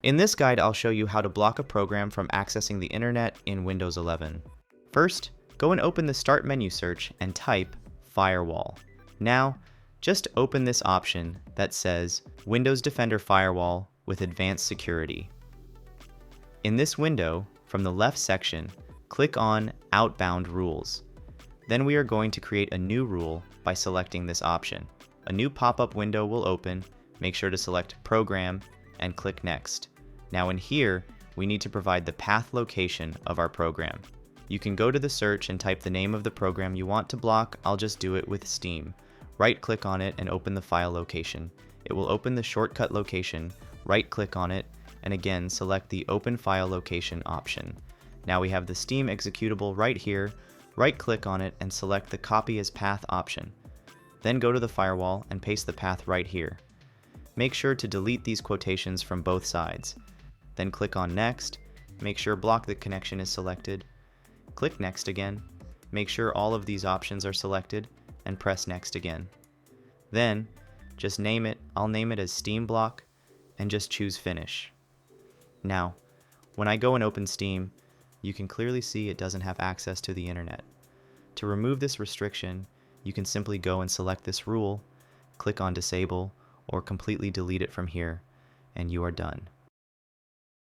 In this guide, I'll show you how to block a program from accessing the internet in Windows 11. First, go and open the Start menu search and type Firewall. Now, just open this option that says Windows Defender Firewall with Advanced Security. In this window, from the left section, click on Outbound Rules. Then we are going to create a new rule by selecting this option. A new pop-up window will open. Make sure to select Program and click Next. Now in here, we need to provide the path location of our program. You can go to the search and type the name of the program you want to block. I'll just do it with Steam. Right-click on it and open the file location. It will open the shortcut location. Right-click on it and again select the Open File Location option. Now we have the Steam executable right here. Right-click on it and select the Copy as Path option. Then go to the firewall and paste the path right here. Make sure to delete these quotations from both sides. Then click on Next. Make sure Block the Connection is selected. Click Next again. Make sure all of these options are selected and press Next again. Then just name it. I'll name it as Steam Block and just choose Finish. Now, when I go and open Steam, you can clearly see it doesn't have access to the internet. To remove this restriction, you can simply go and select this rule, click on Disable, or completely delete it from here, and you are done.